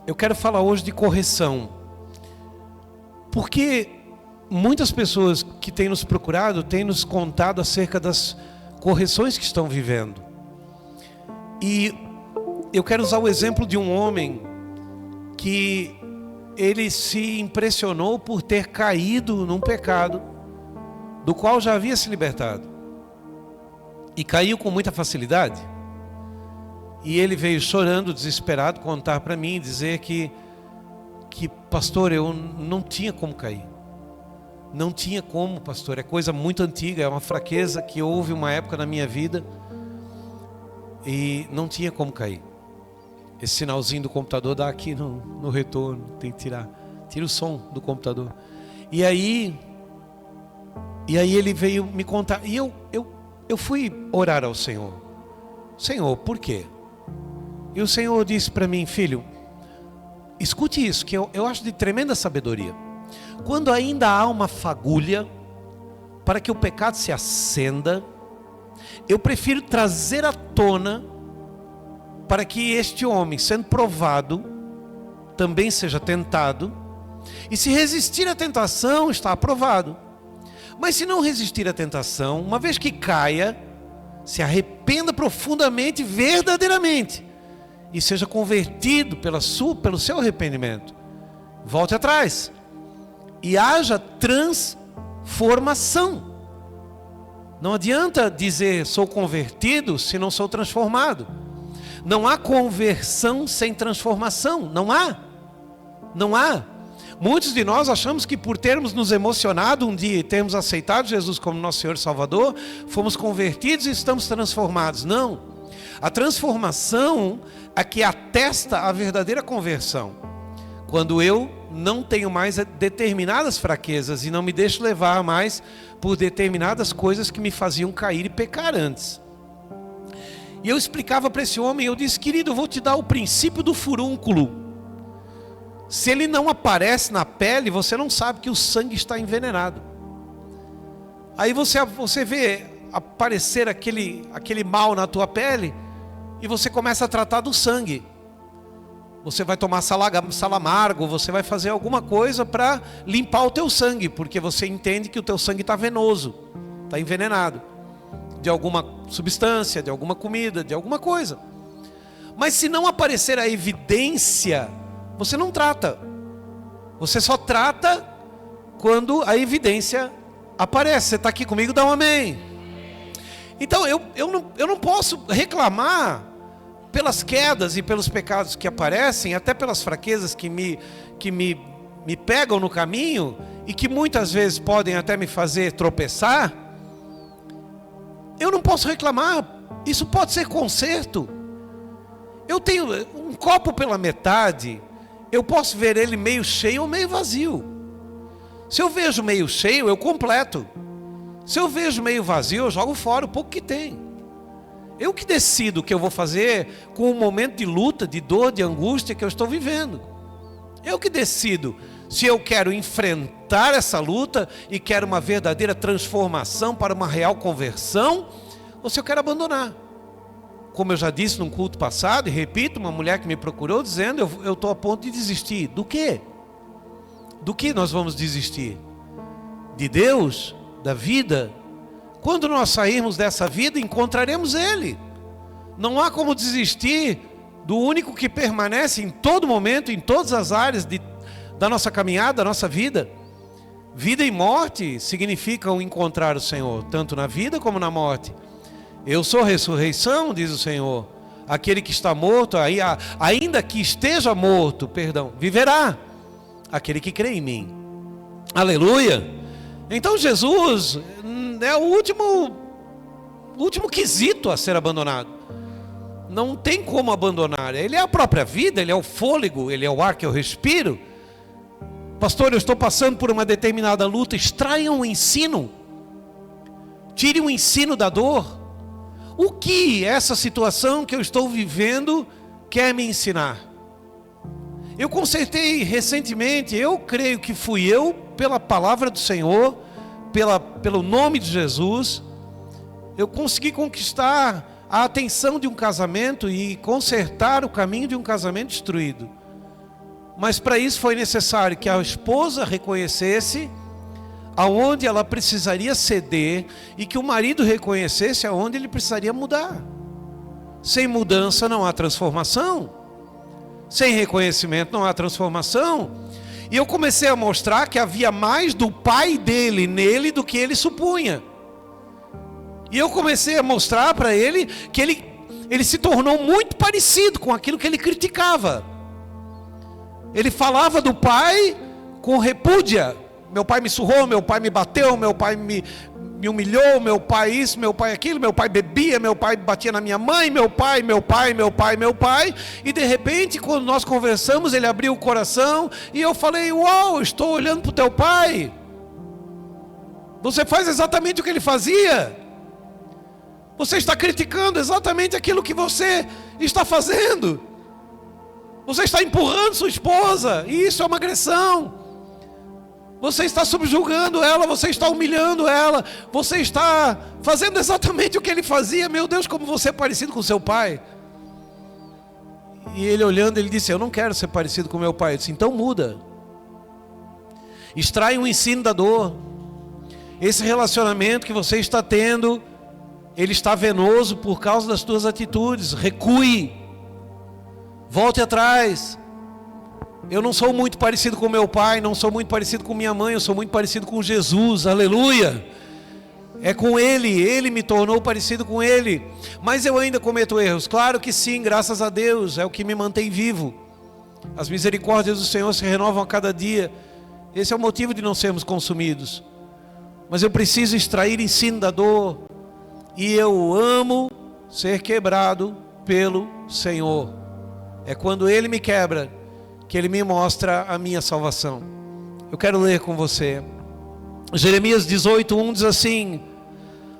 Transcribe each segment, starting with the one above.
eu quero falar hoje de correção. Porque muitas pessoas que têm nos procurado, têm nos contado acerca das correções que estão vivendo. E eu quero usar o exemplo de um homem que ele se impressionou por ter caído num pecado do qual já havia se libertado. E caiu com muita facilidade. E ele veio chorando, desesperado, contar para mim, dizer que pastor, eu não tinha como cair. Não tinha como, pastor, é coisa muito antiga, é uma fraqueza que houve uma época na minha vida e não tinha como cair. Esse sinalzinho do computador dá aqui no retorno, tem que tirar. Tira o som do computador. E aí ele veio me contar, e eu fui orar ao Senhor. Senhor, por quê? E o Senhor disse para mim, filho, escute isso, que eu acho de tremenda sabedoria. Quando ainda há uma fagulha para que o pecado se acenda, eu prefiro trazer à tona para que este homem, sendo provado, também seja tentado. E se resistir à tentação, está aprovado. Mas se não resistir à tentação, uma vez que caia, se arrependa profundamente, verdadeiramente, e seja convertido pelo seu arrependimento. Volte atrás e haja transformação. Não adianta dizer sou convertido se não sou transformado. Não há conversão sem transformação. Não há. Muitos de nós achamos que por termos nos emocionado um dia e termos aceitado Jesus como nosso Senhor e Salvador, fomos convertidos e estamos transformados. Não. A transformação é que atesta a verdadeira conversão. Quando eu não tenho mais determinadas fraquezas e não me deixo levar mais por determinadas coisas que me faziam cair e pecar antes. E eu explicava para esse homem, eu disse, querido, eu vou te dar o princípio do furúnculo. Se ele não aparece na pele, você não sabe que o sangue está envenenado. Aí você vê aparecer aquele mal na tua pele e você começa a tratar do sangue. Você vai tomar salamargo, você vai fazer alguma coisa para limpar o teu sangue, porque você entende que o teu sangue está venoso, está envenenado, de alguma substância, de alguma comida, de alguma coisa. Mas se não aparecer a evidência, você não trata. Você só trata quando a evidência aparece. Você está aqui comigo, dá um amém. Então eu não posso reclamar pelas quedas e pelos pecados que aparecem, até pelas fraquezas que me pegam no caminho e que muitas vezes podem até me fazer tropeçar. Eu não posso reclamar, isso pode ser conserto. Eu tenho um copo pela metade, eu posso ver ele meio cheio ou meio vazio. Se eu vejo meio cheio, eu completo. Se eu vejo meio vazio, eu jogo fora o pouco que tem. Eu que decido o que eu vou fazer com o momento de luta, de dor, de angústia que eu estou vivendo. Eu que decido se eu quero enfrentar essa luta e quero uma verdadeira transformação para uma real conversão, ou se eu quero abandonar. Como eu já disse num culto passado, e repito, uma mulher que me procurou dizendo, eu estou a ponto de desistir. Do quê? Do que nós vamos desistir? De Deus? Da vida? Quando nós sairmos dessa vida, encontraremos Ele. Não há como desistir do único que permanece em todo momento, em todas as áreas da nossa caminhada, da nossa vida. Vida e morte significam encontrar o Senhor, tanto na vida como na morte. Eu sou a ressurreição, diz o Senhor. Aquele que está morto, ainda que esteja morto, viverá. Aquele que crê em mim. Aleluia! Então Jesus é o último quesito a ser abandonado. Não tem como abandonar. Ele é a própria vida, Ele é o fôlego, Ele é o ar que eu respiro. Pastor, eu estou passando por uma determinada luta. Extraiam o ensino. Tire o ensino da dor. O que essa situação que eu estou vivendo quer me ensinar? Eu consertei recentemente, eu creio que fui eu, pela palavra do Senhor, pelo nome de Jesus, eu consegui conquistar a atenção de um casamento e consertar o caminho de um casamento destruído. Mas para isso foi necessário que a esposa reconhecesse aonde ela precisaria ceder e que o marido reconhecesse aonde ele precisaria mudar. Sem mudança não há transformação. Sem reconhecimento não há transformação. E eu comecei a mostrar que havia mais do pai dele nele do que ele supunha. E eu comecei a mostrar para ele que ele se tornou muito parecido com aquilo que ele criticava. Ele falava do pai com repúdia. Meu pai me surrou, meu pai me bateu, meu pai me humilhou, meu pai isso, meu pai aquilo, meu pai bebia, meu pai batia na minha mãe, meu pai. E de repente, quando nós conversamos, ele abriu o coração e eu falei: uau, estou olhando para o teu pai. Você faz exatamente o que ele fazia. Você está criticando exatamente aquilo que você está fazendo. Você está empurrando sua esposa, e isso é uma agressão. Você está subjugando ela, você está humilhando ela, você está fazendo exatamente o que ele fazia. Meu Deus, como você é parecido com seu pai. E ele olhando, ele disse: eu não quero ser parecido com meu pai. Eu disse: então muda. Extrai o ensino da dor. Esse relacionamento que você está tendo, ele está venoso por causa das tuas atitudes. Recue. Volte atrás. Eu não sou muito parecido com meu pai, não sou muito parecido com minha mãe, eu sou muito parecido com Jesus, aleluia. É com ele me tornou parecido com ele. Mas eu ainda cometo erros, claro que sim, graças a Deus, é o que me mantém vivo. As misericórdias do Senhor se renovam a cada dia. Esse é o motivo de não sermos consumidos. Mas eu preciso extrair ensino da dor. E eu amo ser quebrado pelo Senhor. É quando Ele me quebra que Ele me mostra a minha salvação. Eu quero ler com você. Jeremias 18:1 diz assim: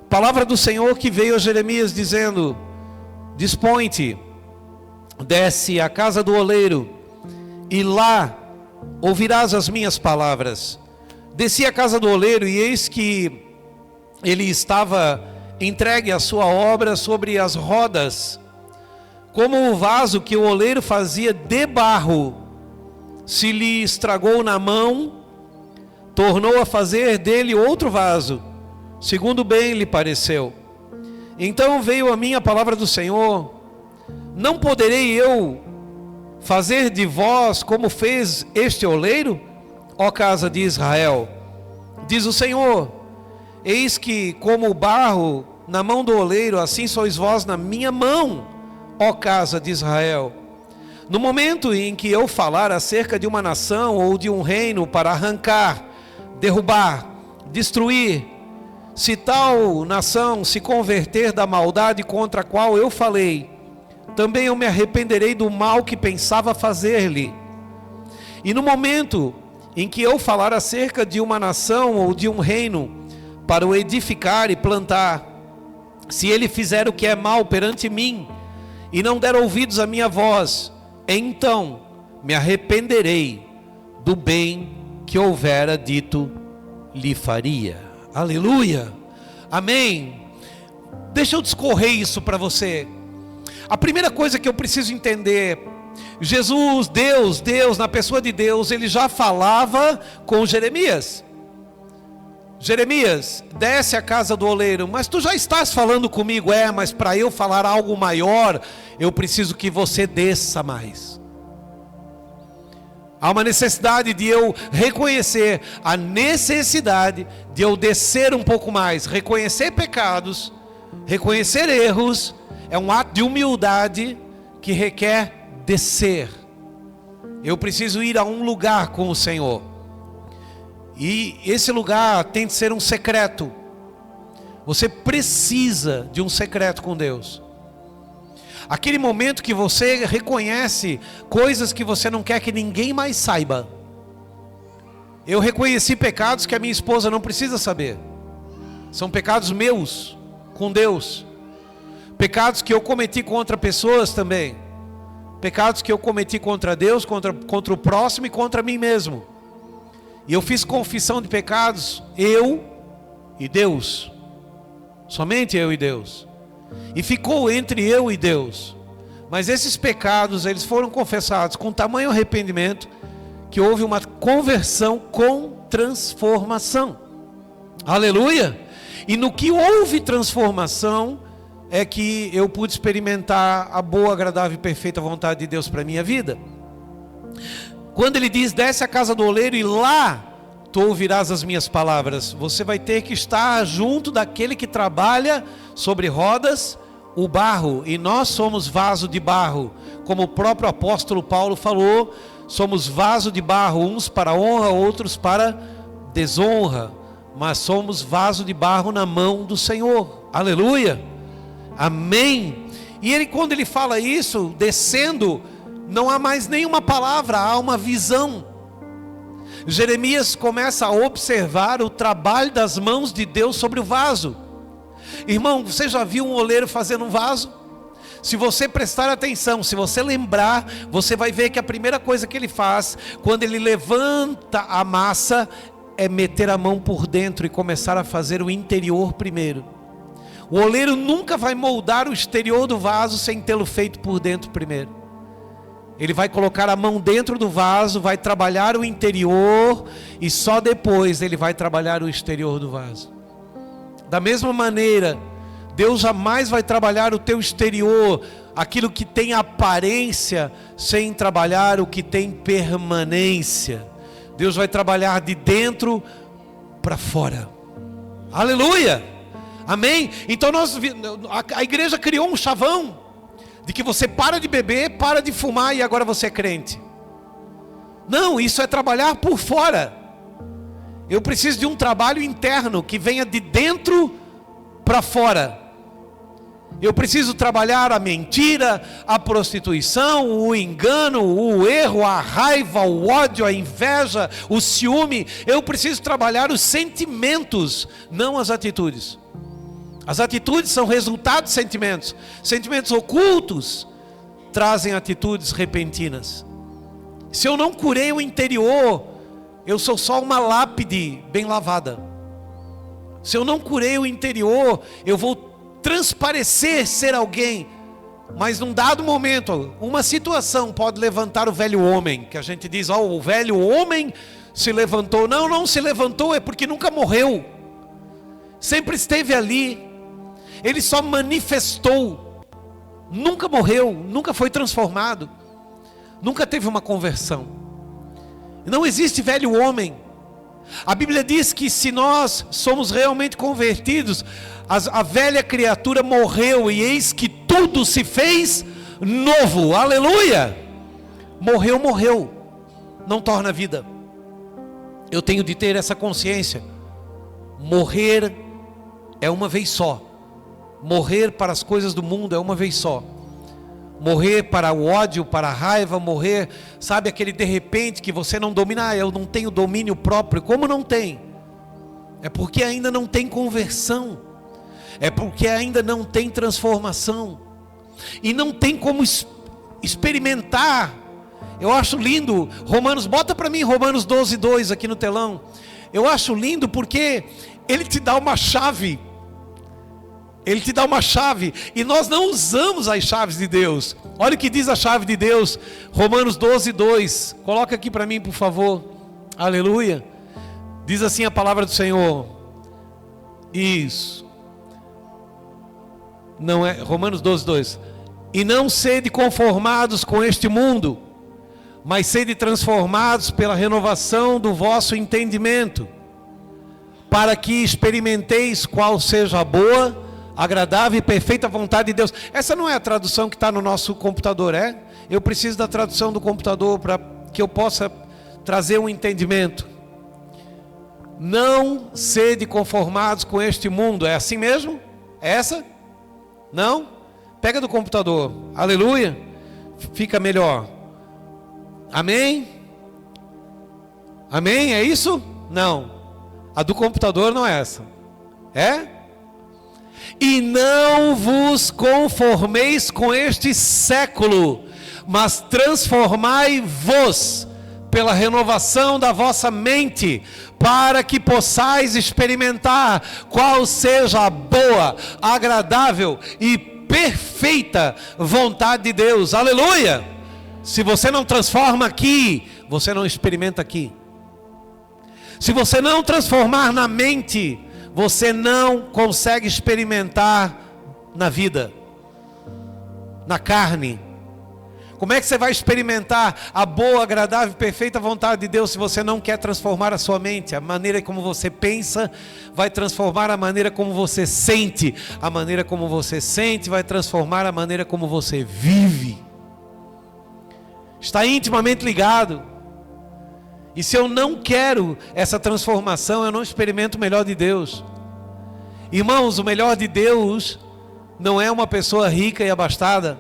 palavra do Senhor que veio a Jeremias dizendo: dispõe-te, desce à casa do oleiro, e lá ouvirás as minhas palavras. Desci à casa do oleiro, e eis que ele estava entregue a sua obra sobre as rodas, como o vaso que o oleiro fazia de barro, se lhe estragou na mão, tornou a fazer dele outro vaso, segundo bem lhe pareceu. Então veio a mim a palavra do Senhor: não poderei eu fazer de vós como fez este oleiro, ó casa de Israel? Diz o Senhor: eis que como o barro na mão do oleiro, assim sois vós na minha mão, ó casa de Israel. No momento em que eu falar acerca de uma nação ou de um reino para arrancar, derrubar, destruir, se tal nação se converter da maldade contra a qual eu falei, também eu me arrependerei do mal que pensava fazer-lhe. E no momento em que eu falar acerca de uma nação ou de um reino para o edificar e plantar, se ele fizer o que é mal perante mim e não der ouvidos à minha voz, então me arrependerei do bem que houvera dito lhe faria. Aleluia, amém. Deixa eu discorrer isso para você. A primeira coisa que eu preciso entender: Jesus, Deus, na pessoa de Deus, ele já falava com Jeremias. Jeremias, desce à casa do oleiro. Mas tu já estás falando comigo. Mas para eu falar algo maior, eu preciso que você desça mais. Há uma necessidade de eu reconhecer a necessidade de eu descer um pouco mais. Reconhecer pecados, reconhecer erros, é um ato de humildade que requer descer. Eu preciso ir a um lugar com o Senhor. E esse lugar tem de ser um secreto. Você precisa de um secreto com Deus. Aquele momento que você reconhece coisas que você não quer que ninguém mais saiba. Eu reconheci pecados que a minha esposa não precisa saber. São pecados meus com Deus. Pecados que eu cometi contra pessoas também. Pecados que eu cometi contra Deus, contra o próximo e contra mim mesmo. E eu fiz confissão de pecados, eu e Deus. Somente eu e Deus. E ficou entre eu e Deus. Mas esses pecados, eles foram confessados com tamanho arrependimento, que houve uma conversão com transformação. Aleluia! E no que houve transformação é que eu pude experimentar a boa, agradável e perfeita vontade de Deus para a minha vida. Quando ele diz, desce à casa do oleiro e lá tu ouvirás as minhas palavras, você vai ter que estar junto daquele que trabalha sobre rodas, o barro, e nós somos vaso de barro, como o próprio apóstolo Paulo falou, somos vaso de barro, uns para honra, outros para desonra, mas somos vaso de barro na mão do Senhor. Aleluia, amém. E ele, quando ele fala isso, descendo, não há mais nenhuma palavra, há uma visão. Jeremias começa a observar o trabalho das mãos de Deus sobre o vaso. Irmão, você já viu um oleiro fazendo um vaso? Se você prestar atenção, se você lembrar, você vai ver que a primeira coisa que ele faz, quando ele levanta a massa, é meter a mão por dentro e começar a fazer o interior primeiro. O oleiro nunca vai moldar o exterior do vaso sem tê-lo feito por dentro primeiro. Ele vai colocar a mão dentro do vaso, vai trabalhar o interior e só depois ele vai trabalhar o exterior do vaso. Da mesma maneira, Deus jamais vai trabalhar o teu exterior, aquilo que tem aparência, sem trabalhar o que tem permanência. Deus vai trabalhar de dentro para fora. Aleluia! Amém? Então a igreja criou um chavão de que você para de beber, para de fumar e agora você é crente. Não, isso é trabalhar por fora. Eu preciso de um trabalho interno que venha de dentro para fora. Eu preciso trabalhar a mentira, a prostituição, o engano, o erro, a raiva, o ódio, a inveja, o ciúme. Eu preciso trabalhar os sentimentos, não as atitudes. As atitudes são resultado de sentimentos. Sentimentos ocultos trazem atitudes repentinas. Se eu não curei o interior, eu sou só uma lápide bem lavada. Se eu não curei o interior, eu vou transparecer ser alguém. Mas num dado momento, uma situação pode levantar o velho homem, que a gente diz, o velho homem se levantou. Não, não se levantou, é porque nunca morreu. Sempre esteve ali. Ele só manifestou, nunca morreu, nunca foi transformado, nunca teve uma conversão. Não existe velho homem. A Bíblia diz que se nós somos realmente convertidos, a velha criatura morreu e eis que tudo se fez novo. Aleluia! Morreu, não torna vida. Eu tenho de ter essa consciência. Morrer é uma vez só. Morrer para as coisas do mundo é uma vez só. Morrer para o ódio, para a raiva, morrer, sabe, aquele de repente que você não domina. Eu não tenho domínio próprio. Como não tem? É porque ainda não tem conversão. É porque ainda não tem transformação. E não tem como experimentar. Eu acho lindo, bota para mim Romanos 12:2 aqui no telão. Eu acho lindo porque ele te dá uma chave. Ele te dá uma chave, e nós não usamos as chaves de Deus. Olha o que diz a chave de Deus, Romanos 12:2. Coloca aqui para mim, por favor. Aleluia. Diz assim a palavra do Senhor. Isso. Não é Romanos 12:2. E não sede conformados com este mundo, mas sede transformados pela renovação do vosso entendimento, para que experimenteis qual seja a boa, agradável e perfeita vontade de Deus. Essa não é a tradução que está no nosso computador, é? Eu preciso da tradução do computador para que eu possa trazer um entendimento. Não sede conformados com este mundo. É assim mesmo? É essa? Não? Pega do computador. Aleluia. Fica melhor. Amém? Amém? É isso? Não. A do computador não é essa. É? E não vos conformeis com este século, mas transformai-vos pela renovação da vossa mente, para que possais experimentar qual seja a boa, agradável e perfeita vontade de Deus. Aleluia! Se você não transforma aqui, você não experimenta aqui. Se você não transformar na mente, você não consegue experimentar na vida, na carne. Como é que você vai experimentar a boa, agradável e perfeita vontade de Deus se você não quer transformar a sua mente? A maneira como você pensa vai transformar a maneira como você sente. A maneira como você sente vai transformar a maneira como você vive. Está intimamente ligado. E se eu não quero essa transformação, eu não experimento o melhor de Deus. Irmãos, o melhor de Deus não é uma pessoa rica e abastada.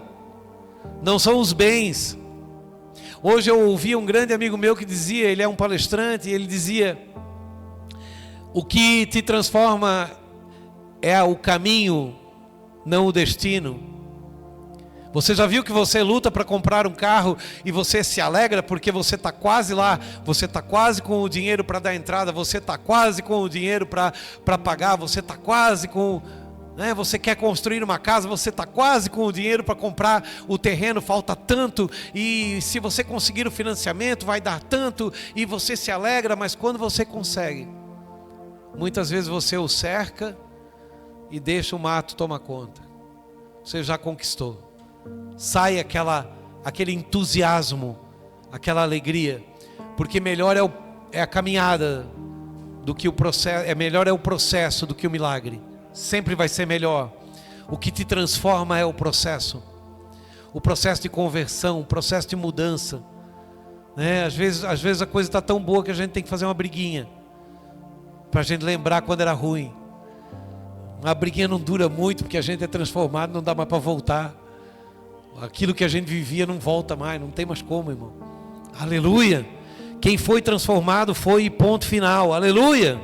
Não são os bens. Hoje eu ouvi um grande amigo meu que dizia, ele é um palestrante, e ele dizia: o que te transforma é o caminho, não o destino. Você já viu que você luta para comprar um carro e você se alegra porque você está quase lá, você está quase com o dinheiro para dar entrada, você está quase com o dinheiro para pagar, você está quase com... Você quer construir uma casa, você está quase com o dinheiro para comprar o terreno, falta tanto, e se você conseguir o financiamento vai dar tanto, e você se alegra, mas quando você consegue, muitas vezes você o cerca e deixa o mato tomar conta. Você já conquistou. Sai aquele entusiasmo, aquela alegria, porque melhor é a caminhada do que o processo, melhor é o processo do que o milagre. Sempre vai ser melhor. O que te transforma é o processo de conversão, o processo de mudança, Às vezes a coisa está tão boa que a gente tem que fazer uma briguinha para a gente lembrar quando era ruim. A briguinha não dura muito porque a gente é transformado, não dá mais para voltar. Aquilo que a gente vivia não volta mais, não tem mais como, irmão. Aleluia. Quem foi transformado foi, ponto final. Aleluia.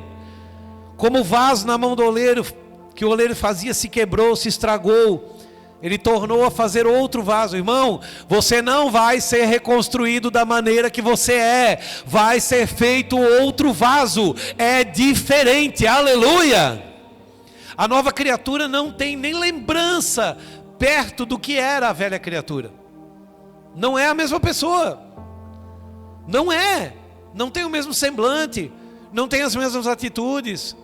Como o vaso na mão do oleiro, que o oleiro fazia, se quebrou, se estragou, ele tornou a fazer outro vaso. Irmão, você não vai ser reconstruído da maneira que você é, vai ser feito outro vaso, é diferente. Aleluia. A nova criatura não tem nem lembrança perto do que era a velha criatura. Não é a mesma pessoa. Não tem o mesmo semblante, não tem as mesmas atitudes.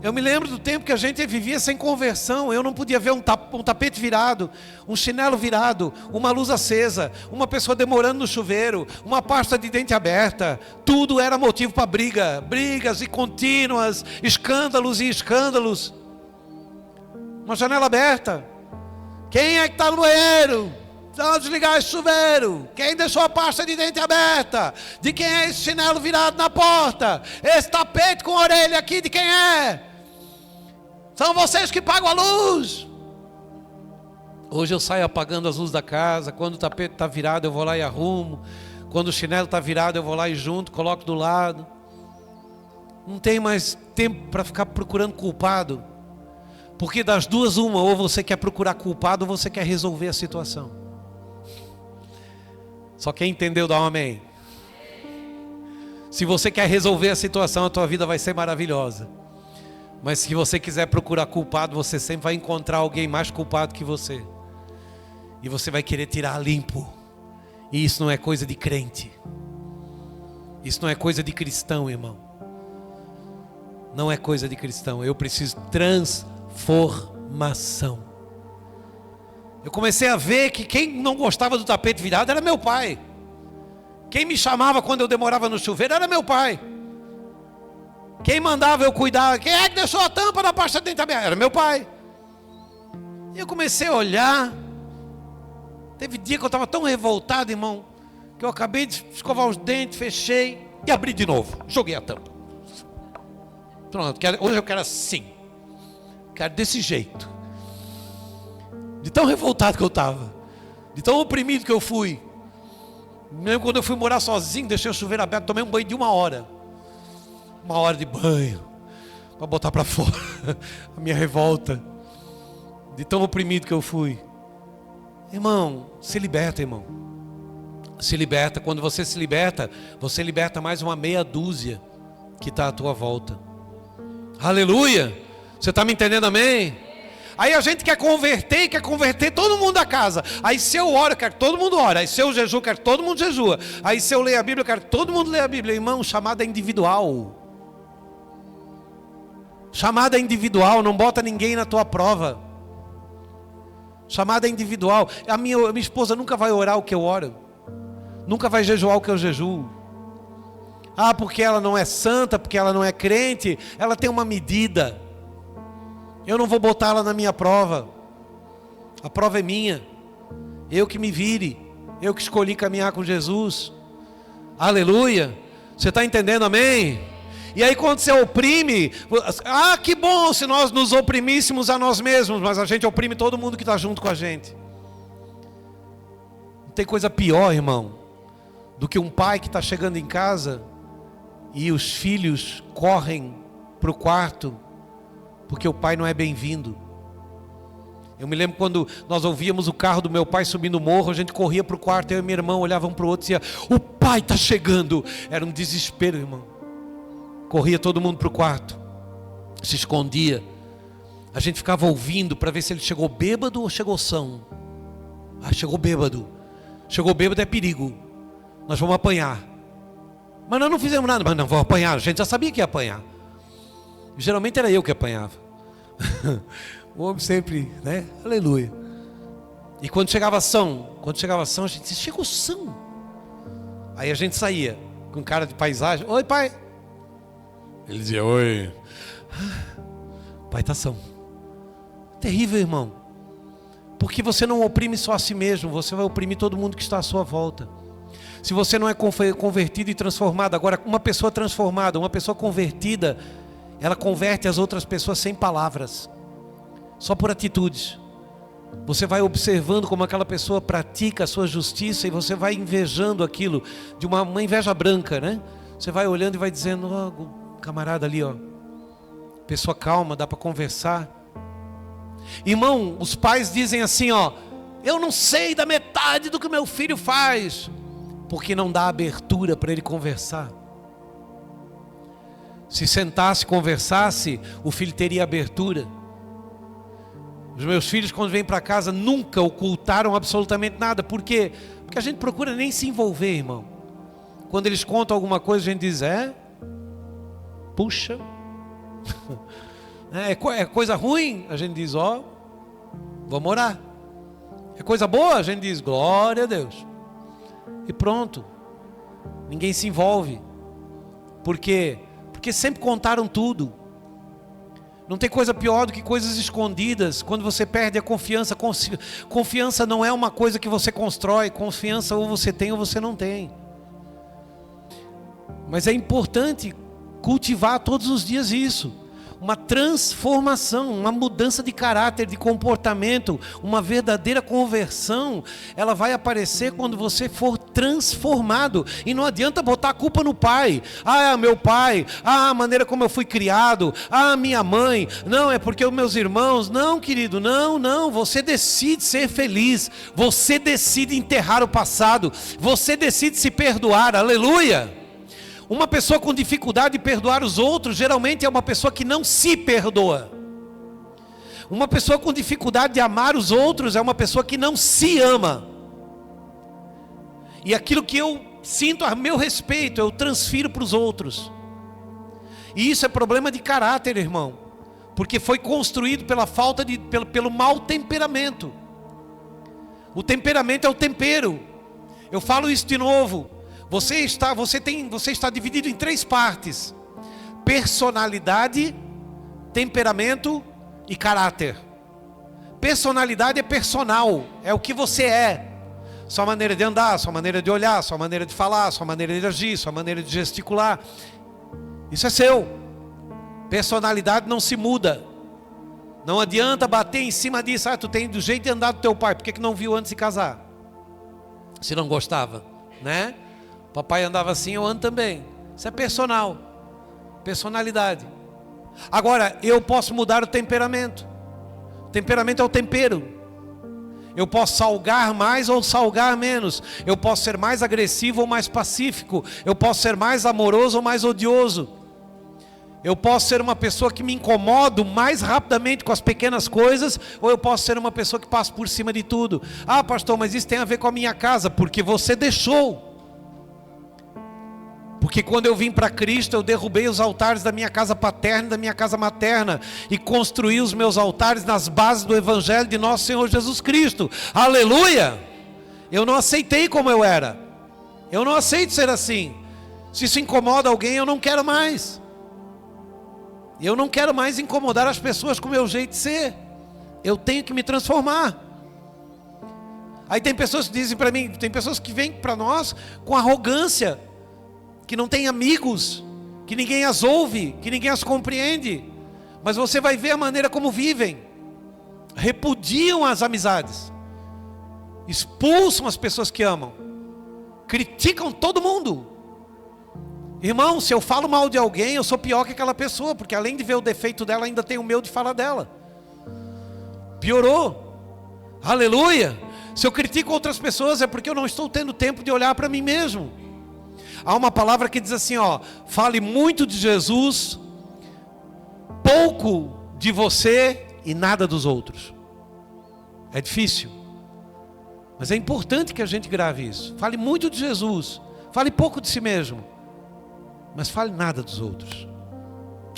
Eu me lembro do tempo que a gente vivia sem conversão. Eu não podia ver um tapete virado, um chinelo virado, uma luz acesa, uma pessoa demorando no chuveiro, uma pasta de dente aberta. Tudo era motivo para brigas e contínuas, escândalos e escândalos. Uma janela aberta. Quem é que está no banheiro? Vamos desligar esse chuveiro. Quem deixou a pasta de dente aberta? De quem é esse chinelo virado na porta? Esse tapete com orelha aqui, de quem é? São vocês que pagam a luz. Hoje eu saio apagando as luzes da casa. Quando o tapete está virado eu vou lá e arrumo. Quando o chinelo está virado eu vou lá e junto, coloco do lado. Não tem mais tempo para ficar procurando culpado. Porque das duas uma, ou você quer procurar culpado ou você quer resolver a situação. Só quem entendeu dá um amém. Se você quer resolver a situação, a tua vida vai ser maravilhosa. Mas se você quiser procurar culpado, você sempre vai encontrar alguém mais culpado que você. E você vai querer tirar limpo. E isso não é coisa de crente. Isso não é coisa de cristão, irmão. Não é coisa de cristão. Eu preciso transformação. Eu comecei a ver que quem não gostava do tapete virado era meu pai. Quem me chamava quando eu demorava no chuveiro era meu pai. Quem mandava eu cuidar, quem é que deixou a tampa da pasta de dente aberta? Era meu pai. E eu comecei a olhar. Teve dia que eu estava tão revoltado, irmão, que eu acabei de escovar os dentes, fechei e abri de novo. Joguei a tampa. Pronto, hoje eu quero assim. Quero desse jeito. De tão revoltado que eu estava, de tão oprimido que eu fui. Mesmo quando eu fui morar sozinho, deixei o chuveiro aberto, tomei um banho de 1 hora. 1 hora de banho, para botar para fora a minha revolta, de tão oprimido que eu fui. Irmão, se liberta, irmão. Se liberta. Quando você se liberta, você liberta mais uma meia dúzia que está à tua volta. Aleluia. Você está me entendendo, amém? Aí a gente quer converter todo mundo da casa. Aí se eu oro, eu quero que todo mundo ora. Aí se eu jejuo, eu quero que todo mundo jejua. Aí se eu leio a Bíblia, eu quero que todo mundo leia a Bíblia. Irmão, chamada individual. Chamada individual, não bota ninguém na tua prova. Chamada individual. A minha esposa nunca vai orar o que eu oro. Nunca vai jejuar o que eu jejuo. Ah, porque ela não é santa, porque ela não é crente. Ela tem uma medida. Eu não vou botá-la na minha prova. A prova é minha. Eu que me vire. Eu que escolhi caminhar com Jesus. Aleluia. Você está entendendo, amém? E aí quando você oprime, ah, que bom se nós nos oprimíssemos a nós mesmos, mas a gente oprime todo mundo que está junto com a gente. Não tem coisa pior, irmão, do que um pai que está chegando em casa e os filhos correm para o quarto, porque o pai não é bem-vindo. Eu me lembro quando nós ouvíamos o carro do meu pai subindo o morro, a gente corria para o quarto, eu e minha irmã olhavam um para o outro e dizia, o pai está chegando. Era um desespero, irmão. Corria todo mundo para o quarto, se escondia. A gente ficava ouvindo para ver se ele chegou bêbado ou chegou são. Ah, chegou bêbado. Chegou bêbado é perigo. Nós vamos apanhar. Mas nós não fizemos nada. Mas não, vamos apanhar. A gente já sabia que ia apanhar. Geralmente era eu que apanhava. O homem sempre, né? Aleluia. E quando chegava são, a gente disse, chegou são. Aí a gente saía com cara de paisagem. Oi, pai. Ele dizia, oi. Pai tá são. Terrível, irmão. Porque você não oprime só a si mesmo, você vai oprimir todo mundo que está à sua volta. Se você não é convertido e transformado, agora uma pessoa transformada, uma pessoa convertida, ela converte as outras pessoas sem palavras, só por atitudes. Você vai observando como aquela pessoa pratica a sua justiça e você vai invejando aquilo, de uma inveja branca, né? Você vai olhando e vai dizendo, oh, camarada ali, ó, pessoa calma, dá para conversar. Irmão, os pais dizem assim, ó, eu não sei da metade do que meu filho faz, porque não dá abertura para ele conversar. Se sentasse, conversasse, o filho teria abertura. Os meus filhos, quando vêm para casa, nunca ocultaram absolutamente nada. Por quê? Porque a gente procura nem se envolver, irmão. Quando eles contam alguma coisa, a gente diz, puxa, é coisa ruim, a gente diz, ó, vamos orar. É coisa boa, a gente diz, glória a Deus. E pronto. Ninguém se envolve. Por quê? Porque sempre contaram tudo. Não tem coisa pior do que coisas escondidas. Quando você perde a confiança. Confiança não é uma coisa que você constrói. Confiança ou você tem ou você não tem. Mas é importante cultivar todos os dias isso. Uma transformação, uma mudança de caráter, de comportamento, uma verdadeira conversão, ela vai aparecer quando você for transformado. E não adianta botar a culpa no pai. Ah, meu pai, a maneira como eu fui criado, minha mãe, não, é porque os meus irmãos. Não, querido, não, você decide ser feliz, você decide enterrar o passado, você decide se perdoar, aleluia. Uma pessoa com dificuldade de perdoar os outros, geralmente é uma pessoa que não se perdoa. Uma pessoa com dificuldade de amar os outros é uma pessoa que não se ama. E aquilo que eu sinto a meu respeito, eu transfiro para os outros. E isso é problema de caráter, irmão. Porque foi construído pela pelo mau temperamento. O temperamento é o tempero. Eu falo isso de novo. Você está dividido em 3 partes: personalidade, temperamento e caráter. Personalidade é personal, é o que você é. Sua maneira de andar, sua maneira de olhar, sua maneira de falar, sua maneira de agir, sua maneira de gesticular. Isso é seu. Personalidade não se muda. Não adianta bater em cima disso. Tu tem do jeito de andar do teu pai, por que não viu antes de casar? Se não gostava, né? Papai andava assim, eu ando também. Isso é personal. Personalidade. Agora, eu posso mudar o temperamento. O temperamento é o tempero. Eu posso salgar mais ou salgar menos. Eu posso ser mais agressivo ou mais pacífico. Eu posso ser mais amoroso ou mais odioso. Eu posso ser uma pessoa que me incomodo mais rapidamente com as pequenas coisas, ou eu posso ser uma pessoa que passa por cima de tudo. Ah, pastor, mas isso tem a ver com a minha casa, porque você deixou. Porque quando eu vim para Cristo, eu derrubei os altares da minha casa paterna e da minha casa materna, e construí os meus altares nas bases do Evangelho de nosso Senhor Jesus Cristo. Aleluia! Eu não aceitei como eu era. Eu não aceito ser assim. Se isso incomoda alguém, eu não quero mais. Eu não quero mais incomodar as pessoas com o meu jeito de ser. Eu tenho que me transformar. Aí tem pessoas que dizem para mim, tem pessoas que vêm para nós com arrogância, que não tem amigos, que ninguém as ouve, que ninguém as compreende. Mas você vai ver a maneira como vivem. Repudiam as amizades, expulsam as pessoas que amam, criticam todo mundo. Irmão, se eu falo mal de alguém, eu sou pior que aquela pessoa, porque além de ver o defeito dela, ainda tem o meu de falar dela. Piorou. Aleluia. Se eu critico outras pessoas, é porque eu não estou tendo tempo de olhar para mim mesmo. Há uma palavra que diz assim, ó: fale muito de Jesus, pouco de você e nada dos outros. É difícil, mas é importante que a gente grave isso. Fale muito de Jesus, fale pouco de si mesmo, mas fale nada dos outros.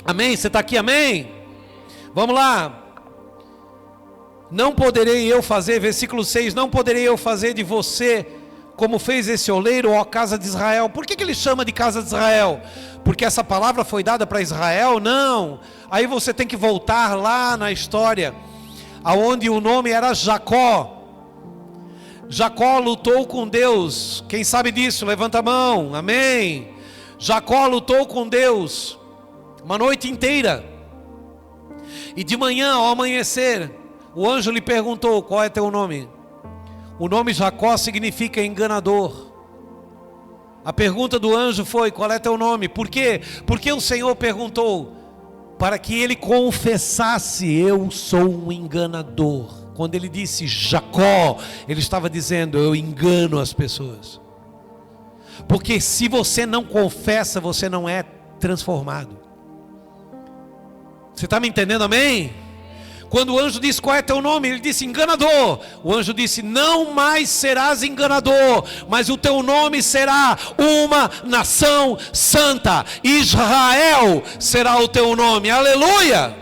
Amém? Você está aqui, amém? Vamos lá. Não poderei eu fazer, versículo 6, não poderei eu fazer de você como fez esse oleiro, ó casa de Israel. Por que ele chama de casa de Israel? Porque essa palavra foi dada para Israel? Não. Aí você tem que voltar lá na história, aonde o nome era Jacó. Jacó lutou com Deus. Quem sabe disso? Levanta a mão. Amém. Jacó lutou com Deus uma noite inteira, e de manhã, ao amanhecer, o anjo lhe perguntou: qual é teu nome? O nome Jacó significa enganador. A pergunta do anjo foi: qual é teu nome? Por quê? Porque o Senhor perguntou para que ele confessasse: eu sou um enganador. Quando ele disse Jacó, ele estava dizendo: eu engano as pessoas. Porque se você não confessa, você não é transformado. Você está me entendendo, amém? Quando o anjo disse: qual é teu nome? Ele disse: enganador. O anjo disse: não mais serás enganador, mas o teu nome será uma nação santa. Israel será o teu nome. Aleluia!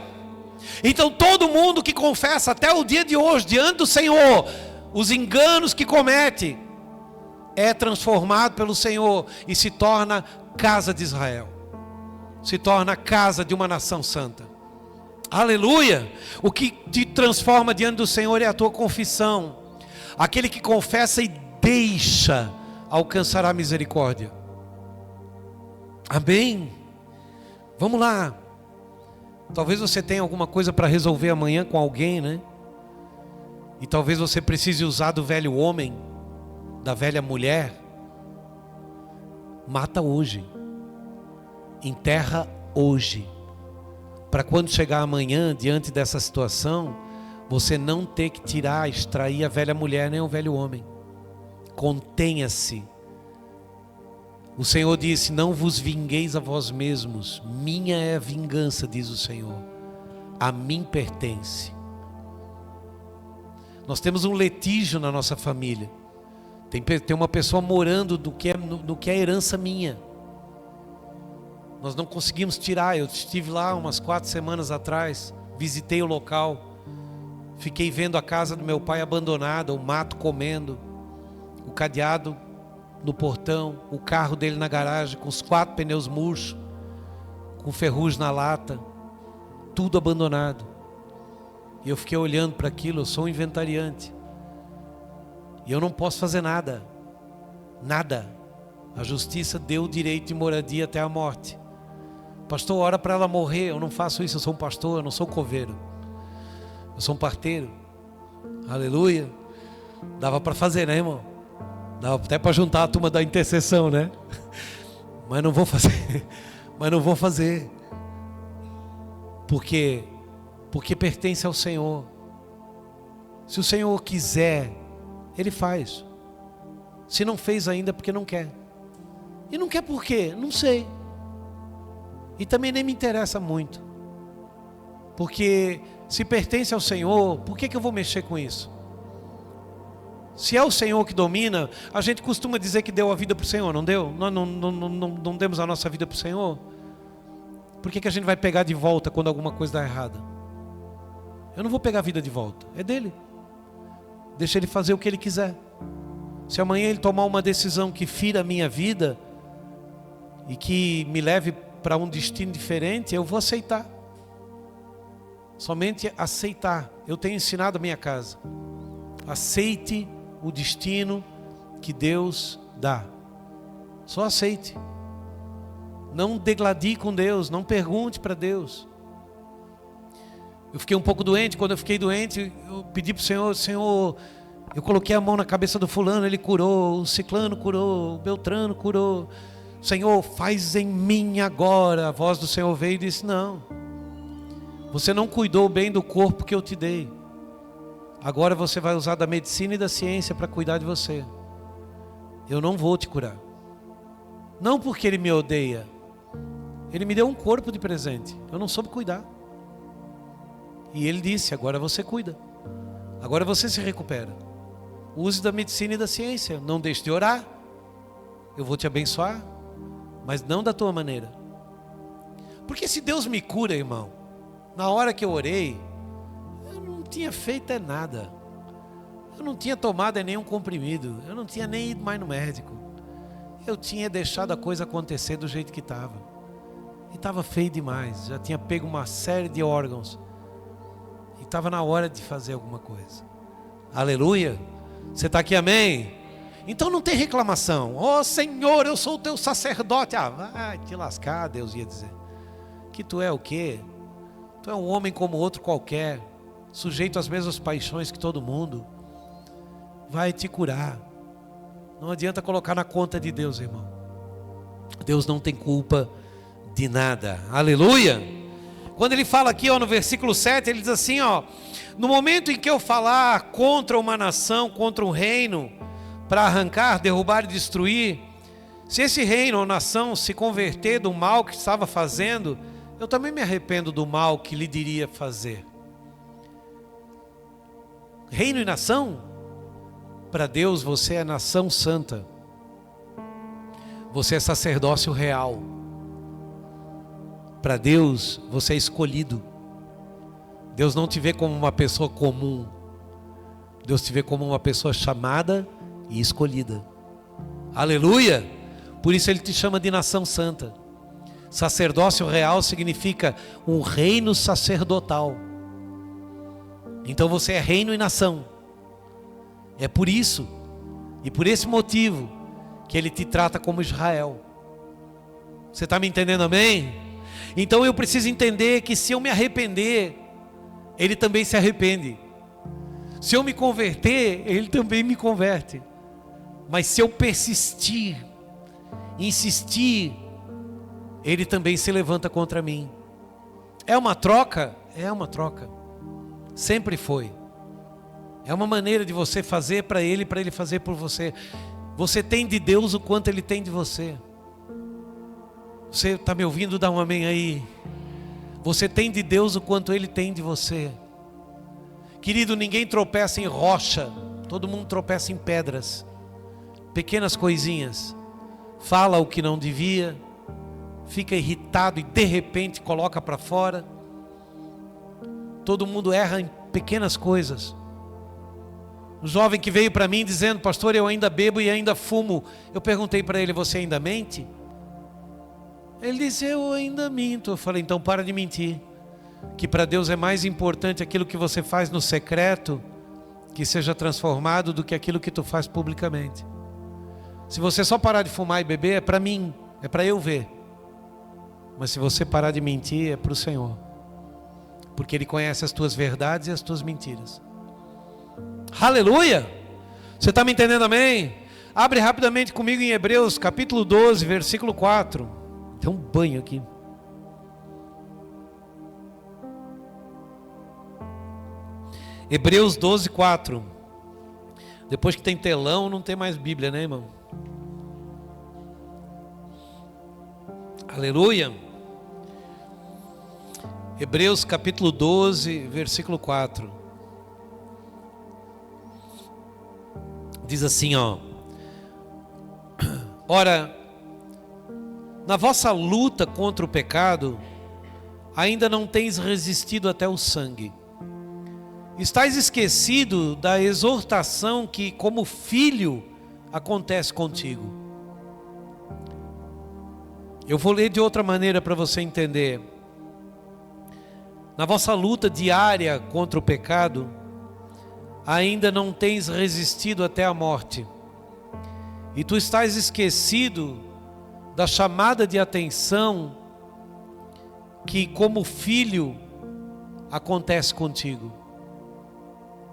Então todo mundo que confessa até o dia de hoje diante do Senhor os enganos que comete, é transformado pelo Senhor e se torna casa de Israel, se torna casa de uma nação santa. Aleluia! O que te transforma diante do Senhor é a tua confissão. Aquele que confessa e deixa alcançará misericórdia. Amém? Vamos lá. Talvez você tenha alguma coisa para resolver amanhã com alguém, né? E talvez você precise usar do velho homem, da velha mulher. Mata hoje, enterra hoje, para quando chegar amanhã diante dessa situação, você não ter que tirar, extrair a velha mulher nem o velho homem. Contenha-se. O Senhor disse: não vos vingueis a vós mesmos, minha é a vingança, diz o Senhor, a mim pertence. Nós temos um litígio na nossa família. Tem uma pessoa morando do que é herança minha. Nós não conseguimos tirar. Eu estive lá umas 4 semanas atrás, visitei o local, fiquei vendo a casa do meu pai abandonada, o mato comendo, o cadeado no portão, o carro dele na garagem com os 4 pneus murchos, com ferrugem na lata, tudo abandonado. E eu fiquei olhando para aquilo. Eu sou um inventariante e eu não posso fazer nada. Nada. A justiça deu o direito de moradia até a morte. Pastor, ora para ela morrer. Eu não faço isso, eu sou um pastor, eu não sou coveiro, eu sou um parteiro. Aleluia. Dava para fazer, né, irmão? Dava até para juntar a turma da intercessão, né? Mas não vou fazer. Mas não vou fazer. Porque pertence ao Senhor. Se o Senhor quiser, Ele faz. Se não fez ainda, porque não quer. E não quer por quê? Não sei. E também nem me interessa muito. Porque se pertence ao Senhor, por que eu vou mexer com isso? Se é o Senhor que domina, a gente costuma dizer que deu a vida para o Senhor, não deu? Nós não demos a nossa vida para o Senhor? Por que a gente vai pegar de volta quando alguma coisa dá errada? Eu não vou pegar a vida de volta, é dele. Deixa ele fazer o que ele quiser. Se amanhã ele tomar uma decisão que fira a minha vida e que me leve para um destino diferente, eu vou aceitar. Somente aceitar. Eu tenho ensinado a minha casa: aceite o destino que Deus dá. Só aceite. Não degladie com Deus, não pergunte para Deus. Eu fiquei um pouco doente. Quando eu fiquei doente, eu pedi para o Senhor: Senhor, eu coloquei a mão na cabeça do fulano, ele curou, o ciclano curou, o beltrano curou. Senhor, faz em mim agora. A voz do Senhor veio e disse: não, você não cuidou bem do corpo que eu te dei. Agora você vai usar da medicina e da ciência para cuidar de você. Eu não vou te curar. Não porque ele me odeia. Ele me deu um corpo de presente. Eu não soube cuidar. E ele disse: agora você cuida. Agora você se recupera. Use da medicina e da ciência. Não deixe de orar. Eu vou te abençoar. Mas não da tua maneira. Porque se Deus me cura, irmão, na hora que eu orei, eu não tinha feito nada. Eu não tinha tomado nenhum comprimido. Eu não tinha nem ido mais no médico. Eu tinha deixado a coisa acontecer do jeito que estava. E estava feio demais. Já tinha pego uma série de órgãos. E estava na hora de fazer alguma coisa. Aleluia. Você está aqui, amém? Então não tem reclamação. Oh Senhor, eu sou o teu sacerdote. Ah, vai te lascar, Deus ia dizer. Que tu é o quê? Tu é um homem como outro qualquer, sujeito às mesmas paixões que todo mundo. Vai te curar. Não adianta colocar na conta de Deus, irmão. Deus não tem culpa de nada. Aleluia. Quando ele fala aqui, ó, no versículo 7, ele diz assim, ó: no momento em que eu falar contra uma nação, contra um reino, para arrancar, derrubar e destruir, se esse reino ou nação se converter do mal que estava fazendo, eu também me arrependo do mal que lhe diria fazer. Reino e nação, para Deus você é nação santa. Você é sacerdócio real. Para Deus você é escolhido. Deus não te vê como uma pessoa comum. Deus te vê como uma pessoa chamada e escolhida. Aleluia! Por isso ele te chama de nação santa. Sacerdócio real significa um reino sacerdotal. Então você é reino e nação. É por isso e por esse motivo que ele te trata como Israel. Você está me entendendo, amém? Então eu preciso entender que se eu me arrepender, ele também se arrepende. Se eu me converter, ele também me converte. Mas se eu persistir, insistir, ele também se levanta contra mim. É uma troca? É uma troca. Sempre foi. É uma maneira de você fazer para ele fazer por você. Você tem de Deus o quanto ele tem de você. Você está me ouvindo? Dá um amém aí. Você tem de Deus o quanto ele tem de você. Querido, ninguém tropeça em rocha. Todo mundo tropeça em pedras. Pequenas coisinhas. Fala o que não devia. Fica irritado e de repente coloca para fora. Todo mundo erra em pequenas coisas. O jovem que veio para mim dizendo: pastor, eu ainda bebo e ainda fumo. Eu perguntei para ele: você ainda mente? Ele disse: eu ainda minto. Eu falei: então para de mentir. Que para Deus é mais importante aquilo que você faz no secreto, que seja transformado, do que aquilo que tu faz publicamente. Se você só parar de fumar e beber, é para mim, é para eu ver. Mas se você parar de mentir, é para o Senhor. Porque Ele conhece as tuas verdades e as tuas mentiras. Aleluia! Você está me entendendo, amém? Abre rapidamente comigo em Hebreus capítulo 12, versículo 4. Tem um banho aqui. Hebreus 12, 4. Depois que tem telão, não tem mais Bíblia, né, irmão? Aleluia! Hebreus capítulo 12, versículo 4. Diz assim, ó: ora, na vossa luta contra o pecado, ainda não tens resistido até o sangue. Estais esquecido da exortação que, como filho, acontece contigo. Eu vou ler de outra maneira para você entender. Na vossa luta diária contra o pecado, ainda não tens resistido até a morte. E tu estás esquecido da chamada de atenção que, como filho, acontece contigo.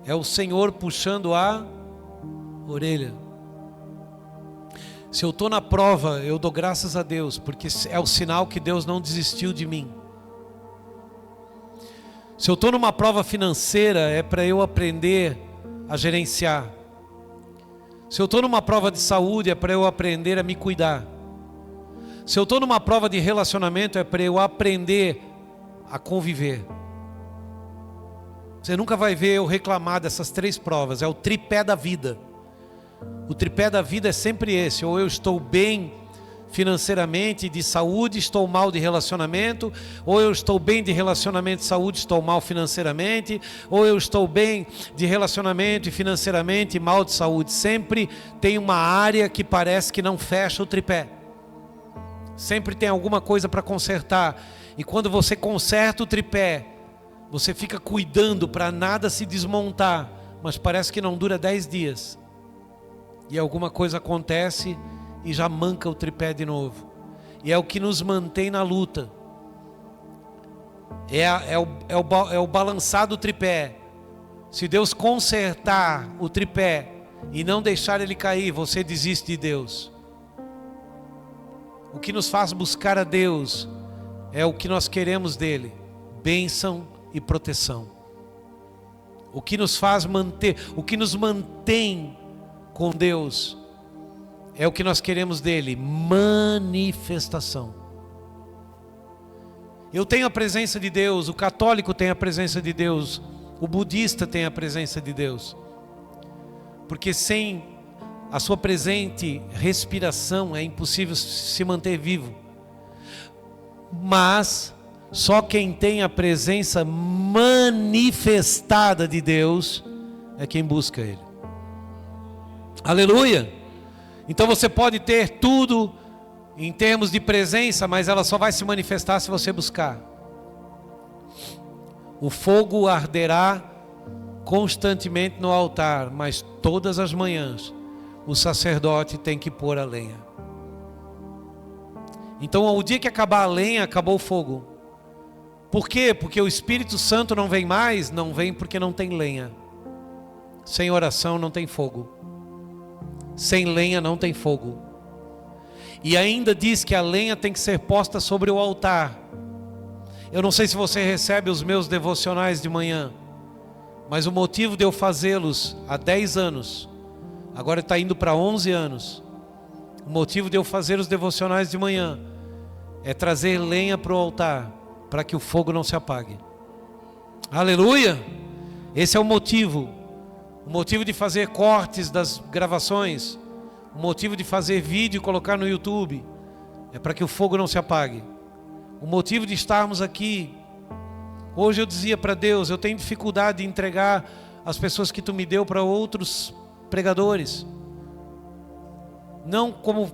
É o Senhor puxando a orelha. Se eu estou na prova, eu dou graças a Deus, porque é o sinal que Deus não desistiu de mim. Se eu estou numa prova financeira, é para eu aprender a gerenciar. Se eu estou numa prova de saúde, é para eu aprender a me cuidar. Se eu estou numa prova de relacionamento, é para eu aprender a conviver. Você nunca vai ver eu reclamar dessas 3 provas, é o tripé da vida. O tripé da vida é sempre esse: ou eu estou bem financeiramente, de saúde, estou mal de relacionamento, ou eu estou bem de relacionamento e saúde, estou mal financeiramente, ou eu estou bem de relacionamento e financeiramente, mal de saúde. Sempre tem uma área que parece que não fecha o tripé. Sempre tem alguma coisa para consertar. E quando você conserta o tripé, você fica cuidando para nada se desmontar, mas parece que não dura 10 dias. E alguma coisa acontece e já manca o tripé de novo. E é o que nos mantém na luta. É o balançar do tripé. Se Deus consertar o tripé e não deixar ele cair, você desiste de Deus. O que nos faz buscar a Deus é o que nós queremos dele: bênção e proteção. O que nos faz manter, o que nos mantém com Deus é o que nós queremos dele: manifestação. Eu tenho a presença de Deus, o católico tem a presença de Deus, o budista tem a presença de Deus, porque sem a sua presente respiração é impossível se manter vivo. Mas só quem tem a presença manifestada de Deus é quem busca ele. Aleluia! Então você pode ter tudo em termos de presença, mas ela só vai se manifestar se você buscar. O fogo arderá constantemente no altar, mas todas as manhãs o sacerdote tem que pôr a lenha. Então, o dia que acabar a lenha, acabou o fogo. Por quê? Porque o Espírito Santo não vem mais? Não vem porque não tem lenha. Sem oração não tem fogo. Sem lenha não tem fogo. E ainda diz que a lenha tem que ser posta sobre o altar. Eu não sei se você recebe os meus devocionais de manhã, mas o motivo de eu fazê-los há 10 anos, agora está indo para 11 anos, o motivo de eu fazer os devocionais de manhã é trazer lenha para o altar, para que o fogo não se apague. Aleluia! Esse é o motivo de fazer cortes das gravações, o motivo de fazer vídeo e colocar no YouTube, é para que o fogo não se apague. O motivo de estarmos aqui, hoje eu dizia para Deus, eu tenho dificuldade de entregar as pessoas que tu me deu para outros pregadores, não como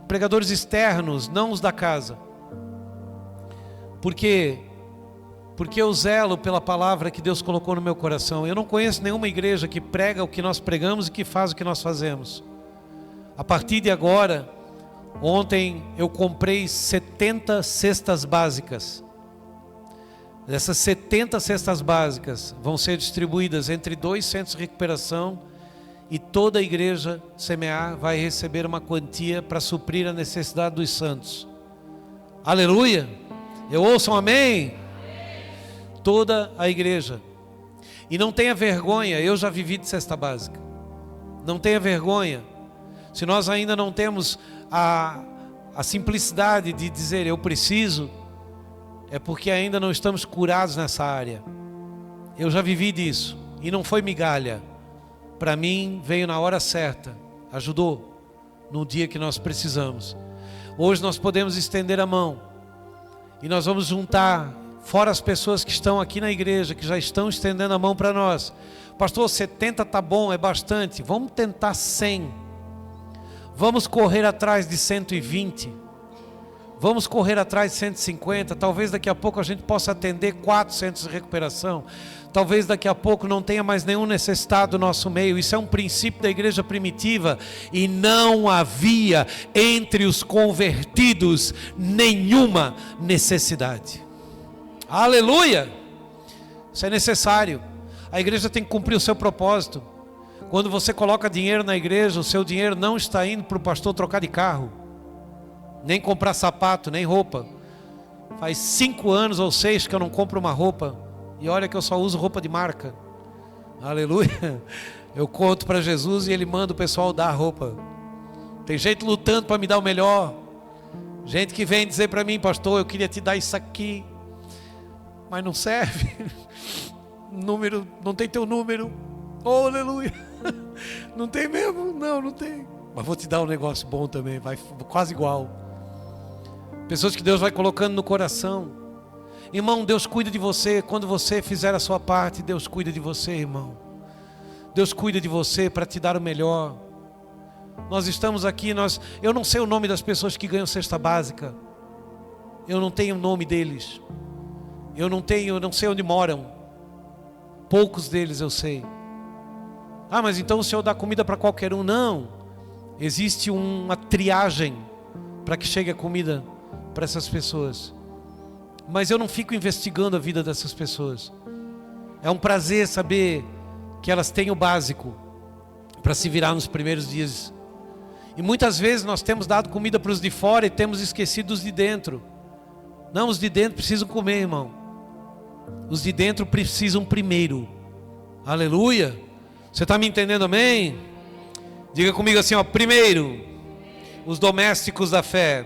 pregadores externos, não os da casa, porque eu zelo pela palavra que Deus colocou no meu coração. Eu não conheço nenhuma igreja que prega o que nós pregamos e que faz o que nós fazemos. A partir de agora, ontem eu comprei 70 cestas básicas. Essas 70 cestas básicas vão ser distribuídas entre 2 centros de recuperação, e toda a igreja Semear vai receber uma quantia para suprir a necessidade dos santos. Aleluia! Eu ouço um amém? Toda a igreja. E não tenha vergonha, eu já vivi de cesta básica. Não tenha vergonha. Se nós ainda não temos a simplicidade de dizer eu preciso, é porque ainda não estamos curados nessa área. Eu já vivi disso, e não foi migalha. Para mim, veio na hora certa, ajudou, no dia que nós precisamos. Hoje nós podemos estender a mão, e nós vamos juntar, fora as pessoas que estão aqui na igreja, que já estão estendendo a mão para nós. Pastor, 70 tá bom, é bastante, vamos tentar 100. Vamos correr atrás de 120. Vamos correr atrás de 150. Talvez daqui a pouco a gente possa atender 4 centros de recuperação. Talvez daqui a pouco não tenha mais nenhum necessitado no nosso meio. Isso é um princípio da igreja primitiva. E não havia entre os convertidos nenhuma necessidade. Aleluia! Isso é necessário. A igreja tem que cumprir o seu propósito. Quando você coloca dinheiro na igreja, o seu dinheiro não está indo para o pastor trocar de carro, nem comprar sapato, nem roupa. Faz 5 anos ou 6 que eu não compro uma roupa. E olha que eu só uso roupa de marca. Aleluia. Eu conto para Jesus e Ele manda o pessoal dar a roupa. Tem gente lutando para me dar o melhor. Gente que vem dizer para mim: pastor, eu queria te dar isso aqui, mas não serve. Número, não tem teu número. Oh, aleluia. Não tem mesmo? Não tem. Mas vou te dar um negócio bom também, vai quase igual. Pessoas que Deus vai colocando no coração. Irmão, Deus cuida de você. Quando você fizer a sua parte, Deus cuida de você, irmão. Deus cuida de você para te dar o melhor. Nós estamos aqui, eu não sei o nome das pessoas que ganham cesta básica. Eu não tenho o nome deles. Eu não sei onde moram. Poucos deles eu sei. Ah, mas então o Senhor dá comida para qualquer um? Não. Existe uma triagem para que chegue a comida para essas pessoas. Mas eu não fico investigando a vida dessas pessoas. É um prazer saber que elas têm o básico para se virar nos primeiros dias. E muitas vezes nós temos dado comida para os de fora e temos esquecido os de dentro. Não, os de dentro precisam comer, irmão. Os de dentro precisam primeiro. Aleluia. Você está me entendendo, amém? Diga comigo assim, ó. Primeiro, os domésticos da fé.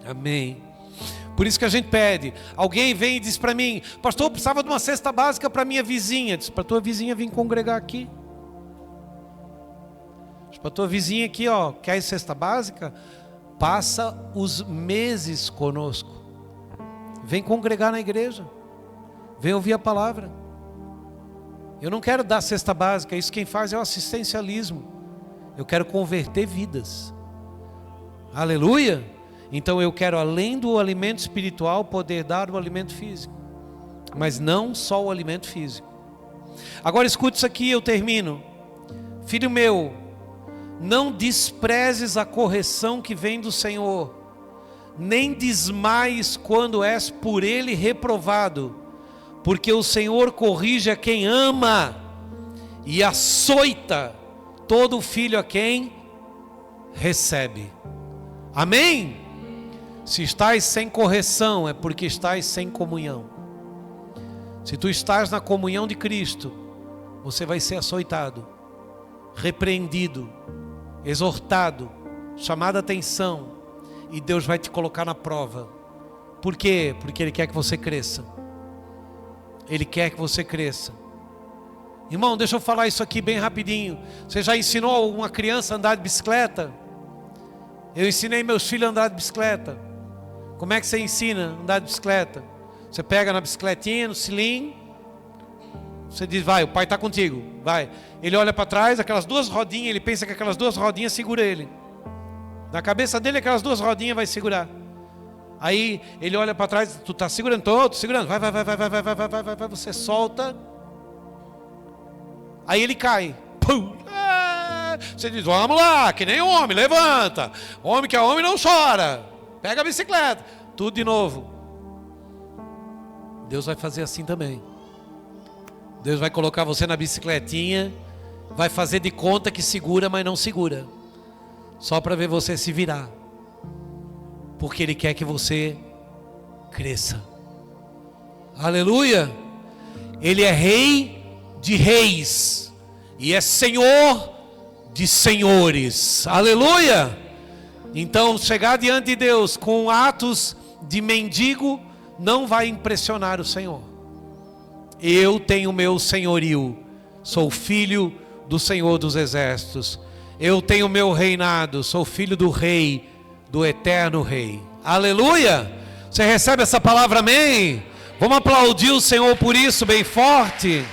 Amém. Por isso que a gente pede. Alguém vem e diz para mim: pastor, eu precisava de uma cesta básica para minha vizinha. Diz para tua vizinha vir congregar aqui. Diz para tua vizinha aqui, ó, quer cesta básica? Passa os meses conosco. Vem congregar na igreja. Vem ouvir a palavra. Eu não quero dar cesta básica. Isso quem faz é o assistencialismo. Eu quero converter vidas. Aleluia. Então eu quero, além do alimento espiritual, poder dar o alimento físico. Mas não só o alimento físico. Agora escute isso aqui, eu termino. Filho meu, não desprezes a correção que vem do Senhor, nem desmaies quando és por Ele reprovado, porque o Senhor corrige a quem ama e açoita todo filho a quem recebe. Amém? Se estás sem correção, é porque estás sem comunhão. Se tu estás na comunhão de Cristo, você vai ser açoitado, repreendido, exortado, chamado a atenção, e Deus vai te colocar na prova. Por quê? Porque Ele quer que você cresça. Ele quer que você cresça. Irmão, deixa eu falar isso aqui bem rapidinho. Você já ensinou uma criança a andar de bicicleta? Eu ensinei meus filhos a andar de bicicleta. Como é que você ensina a andar de bicicleta? Você pega na bicicletinha, no cilinho, você diz: vai, o pai está contigo, vai. Ele olha para trás, aquelas 2 rodinhas, ele pensa que aquelas 2 rodinhas seguram ele. Na cabeça dele, aquelas 2 rodinhas vai segurar. Aí ele olha para trás: tu está segurando? Tô segurando. Vai, você solta. Aí ele cai. Pum. Você diz: vamos lá, que nem homem, levanta. Homem que é homem não chora. Pega a bicicleta. Tudo de novo. Deus vai fazer assim também. Deus vai colocar você na bicicletinha, vai fazer de conta que segura, mas não segura. Só para ver você se virar. Porque Ele quer que você cresça. Aleluia. Ele é Rei de reis e é Senhor de senhores. Aleluia. Então chegar diante de Deus com atos de mendigo não vai impressionar o Senhor. Eu tenho meu senhorio, sou filho do Senhor dos Exércitos. Eu tenho meu reinado, sou filho do Rei, do eterno Rei. Aleluia! Você recebe essa palavra, amém? Vamos aplaudir o Senhor por isso bem forte.